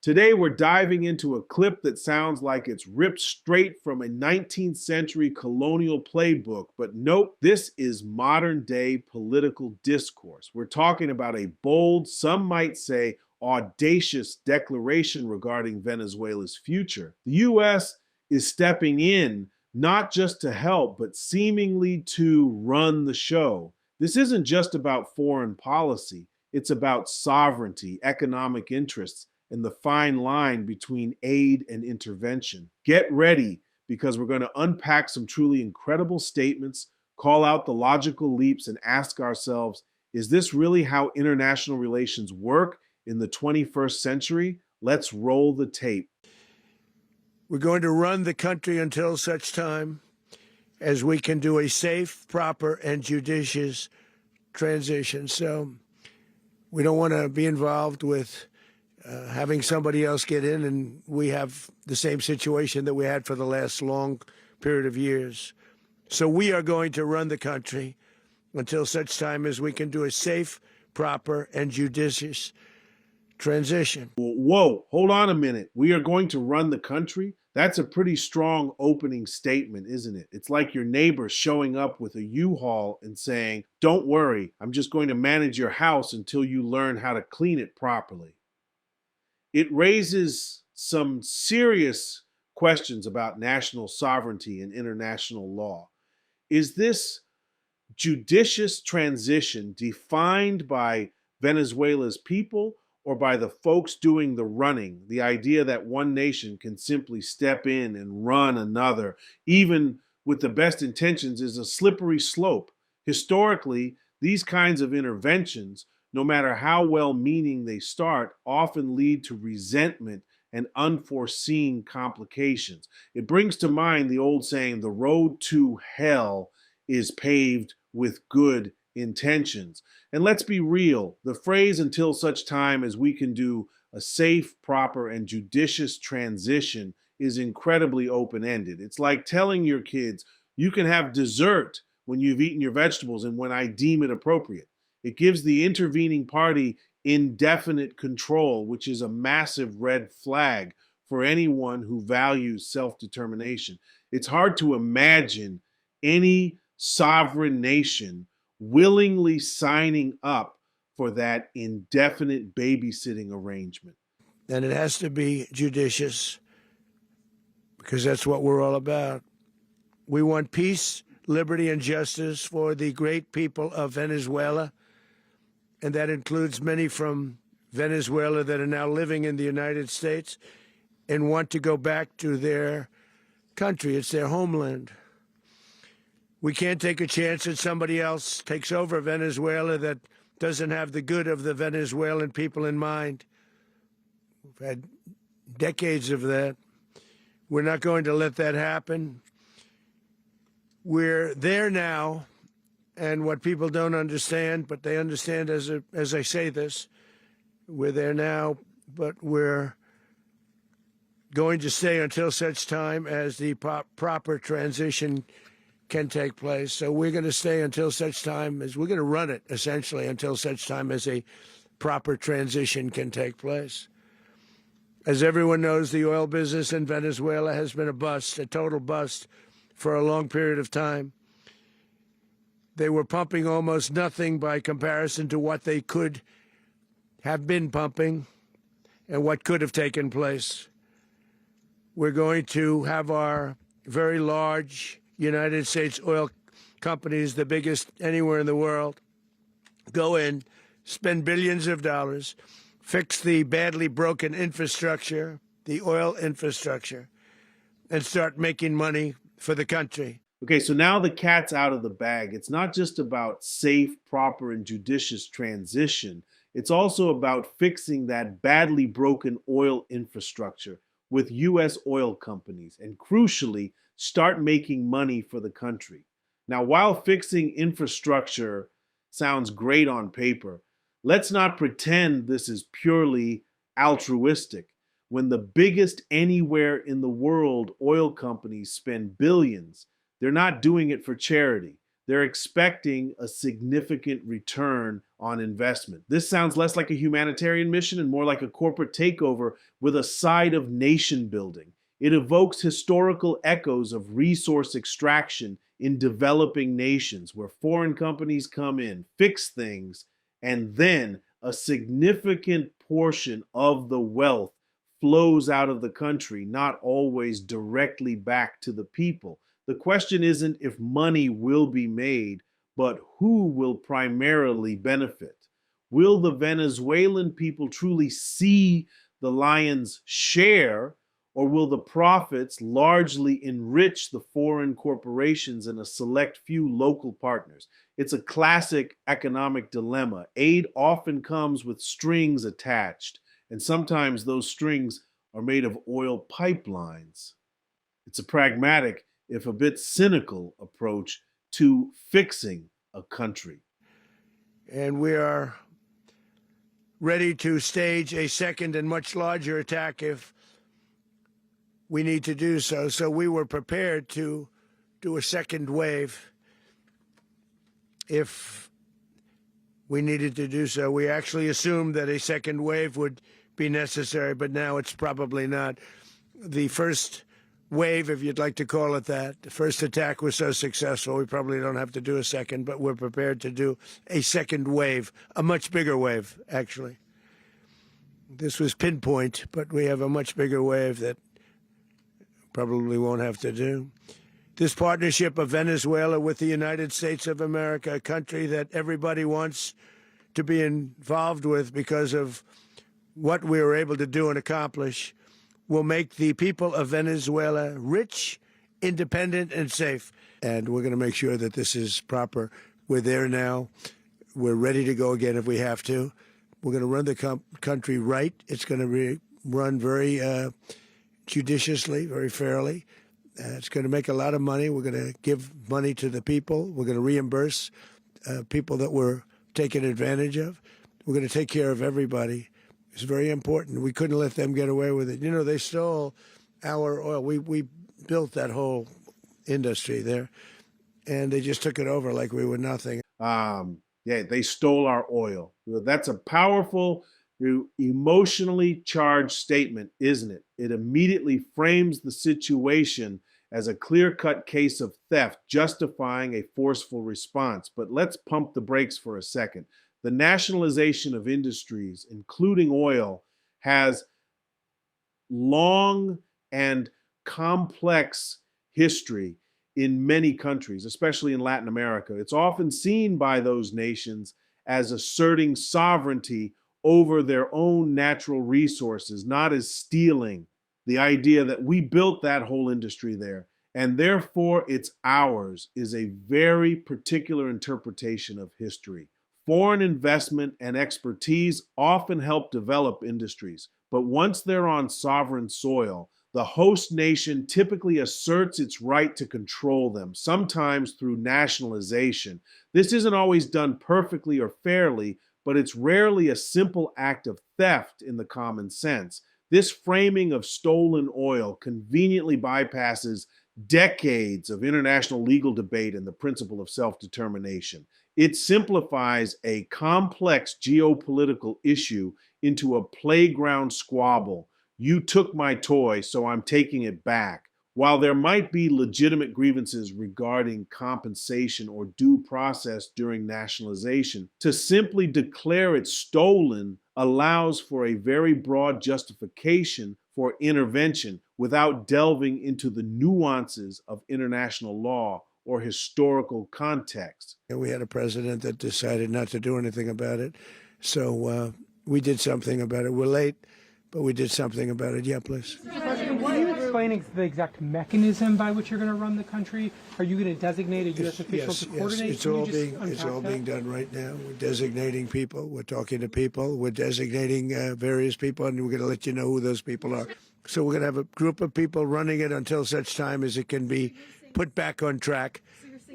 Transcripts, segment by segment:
Today, we're diving into a clip that sounds like it's ripped straight from a 19th century colonial playbook, but nope, this is modern day political discourse. We're talking about a bold, some might say audacious declaration regarding Venezuela's future. The U.S. is stepping in not just to help, but seemingly to run the show. This isn't just about foreign policy, it's about sovereignty, economic interests, and the fine line between aid and intervention. Get ready, because we're going to unpack some truly incredible statements, call out the logical leaps, and ask ourselves, is this really how international relations work in the 21st century? Let's roll the tape. We're going to run the country until such time as we can do a safe, proper, and judicious transition. So we don't want to be involved with having somebody else get in, and we have the same situation that we had for the last long period of years. So we are going to run the country until such time as we can do a safe, proper, and judicious transition. Whoa, hold on a minute. We are going to run the country? That's a pretty strong opening statement, isn't it? It's like your neighbor showing up with a U-Haul and saying, "Don't worry, I'm just going to manage your house until you learn how to clean it properly." It raises some serious questions about national sovereignty and international law. Is this judicious transition defined by Venezuela's people or by the folks doing the running? The idea that one nation can simply step in and run another, even with the best intentions, is a slippery slope. Historically, these kinds of interventions, no matter how well-meaning they start, often lead to resentment and unforeseen complications. It brings to mind the old saying, the road to hell is paved with good intentions. And let's be real, the phrase "until such time as we can do a safe, proper, and judicious transition" is incredibly open-ended. It's like telling your kids, you can have dessert when you've eaten your vegetables and when I deem it appropriate. It gives the intervening party indefinite control, which is a massive red flag for anyone who values self-determination. It's hard to imagine any sovereign nation willingly signing up for that indefinite babysitting arrangement. And it has to be judicious, because that's what we're all about. We want peace, liberty, and justice for the great people of Venezuela, and that includes many from Venezuela that are now living in the United States and want to go back to their country. It's their homeland. We can't take a chance that somebody else takes over Venezuela that doesn't have the good of the Venezuelan people in mind. We've had decades of that. We're not going to let that happen. We're there now, and what people don't understand, but they understand as I say this, we're there now, but we're going to stay until such time as the proper transition can take place. So we're going to stay until such time as we're going to run it, essentially, until such time as a proper transition can take place. As everyone knows, the oil business in Venezuela has been a bust, a total bust, for a long period of time. They were pumping almost nothing by comparison to what they could have been pumping and what could have taken place. We're going to have our very large United States oil companies, the biggest anywhere in the world, go in, spend billions of dollars, fix the badly broken infrastructure, the oil infrastructure, and start making money for the country. Okay, so now the cat's out of the bag. It's not just about safe, proper, and judicious transition. It's also about fixing that badly broken oil infrastructure with U.S. oil companies, and crucially, start making money for the country. Now, while fixing infrastructure sounds great on paper, let's not pretend this is purely altruistic. When the biggest anywhere in the world oil companies spend billions, they're not doing it for charity. they're expecting a significant return on investment. This sounds less like a humanitarian mission and more like a corporate takeover with a side of nation building. It evokes historical echoes of resource extraction in developing nations where foreign companies come in, fix things, and then a significant portion of the wealth flows out of the country, not always directly back to the people. The question isn't if money will be made, but who will primarily benefit. Will the Venezuelan people truly see the lion's share, or will the profits largely enrich the foreign corporations and a select few local partners? It's a classic economic dilemma. Aid often comes with strings attached, and sometimes those strings are made of oil pipelines. It's a pragmatic, if a bit cynical, approach to fixing a country. And we are ready to stage a second and much larger attack if we need to do so. So we were prepared to do a second wave if we needed to do so. We actually assumed that a second wave would be necessary, but now it's probably not. The first wave, if you'd like to call it that, the first attack was so successful, we probably don't have to do a second, but we're prepared to do a second wave, a much bigger wave, actually. This was pinpoint, but we have a much bigger wave that probably won't have to do. This partnership of Venezuela with the United States of America, a country that everybody wants to be involved with because of what we were able to do and accomplish, will make the people of Venezuela rich, independent, and safe. And we're going to make sure that this is proper. We're there now. We're ready to go again if we have to. We're going to run the country right. It's going to be run very judiciously, very fairly. It's going to make a lot of money. We're going to give money to the people. We're going to reimburse people that were taken advantage of. We're going to take care of everybody. It's very important. We couldn't let them get away with it. You know, they stole our oil. We built that whole industry there, and they just took it over like we were nothing. Yeah, they stole our oil. That's a powerful, emotionally charged statement, isn't it? It immediately frames the situation as a clear-cut case of theft, justifying a forceful response. But let's pump the brakes for a second. The nationalization of industries, including oil, has long and complex history in many countries, especially in Latin America. It's often seen by those nations as asserting sovereignty over their own natural resources, not as stealing. The idea that we built that whole industry there, and therefore it's ours, is a very particular interpretation of history. Foreign investment and expertise often help develop industries, but once they're on sovereign soil, the host nation typically asserts its right to control them, sometimes through nationalization. This isn't always done perfectly or fairly, but it's rarely a simple act of theft in the common sense. This framing of stolen oil conveniently bypasses decades of international legal debate and the principle of self-determination. It simplifies a complex geopolitical issue into a playground squabble. You took my toy, so I'm taking it back. While there might be legitimate grievances regarding compensation or due process during nationalization, to simply declare it stolen allows for a very broad justification for intervention without delving into the nuances of international law or historical context. We had a president that decided not to do anything about it, so we did something about it. We're late, but we did something about it. Yeah, please. Mr. President, can you explain the exact mechanism by which you're going to run the country? Are you going to designate a U.S. official to coordinate? Yes, it's all being done right now. We're designating people. We're talking to people. We're designating various people, and we're going to let you know who those people are. So we're going to have a group of people running it until such time as it can be put back on track,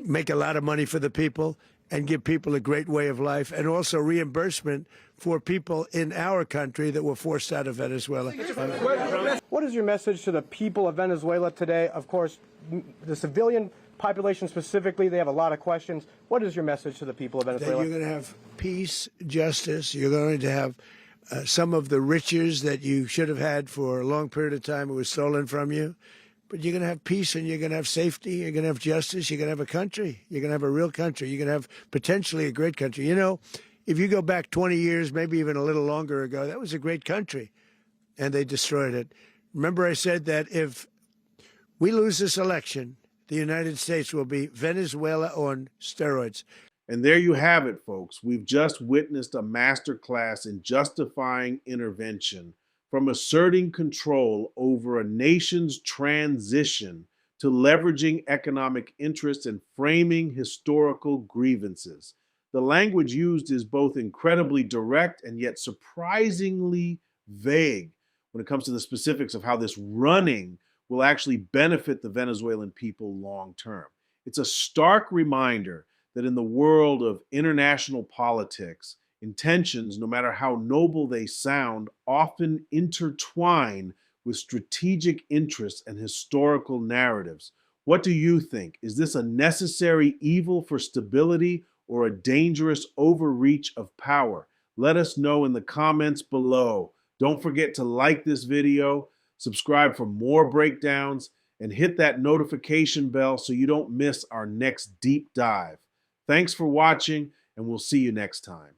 make a lot of money for the people, and give people a great way of life, and also reimbursement for people in our country that were forced out of Venezuela. What is your message to the people of Venezuela today? Of course, the civilian population specifically, they have a lot of questions. What is your message to the people of That Venezuela? you're going to have peace, justice. You're going to have some of the riches that you should have had for a long period of time. It was stolen from you. But you're going to have peace and you're going to have safety. You're going to have justice. You're going to have a country. You're going to have a real country. You're going to have potentially a great country. You know, if you go back 20 years, maybe even a little longer ago, that was a great country. And they destroyed it. Remember, I said that if we lose this election, the United States will be Venezuela on steroids. And there you have it, folks. We've just witnessed a masterclass in justifying intervention, from asserting control over a nation's transition to leveraging economic interests and framing historical grievances. The language used is both incredibly direct and yet surprisingly vague when it comes to the specifics of how this running will actually benefit the Venezuelan people long term. It's a stark reminder that in the world of international politics, intentions, no matter how noble they sound, often intertwine with strategic interests and historical narratives. What do you think? Is this a necessary evil for stability or a dangerous overreach of power? Let us know in the comments below. Don't forget to like this video, subscribe for more breakdowns, and hit that notification bell so you don't miss our next deep dive. Thanks for watching, and we'll see you next time.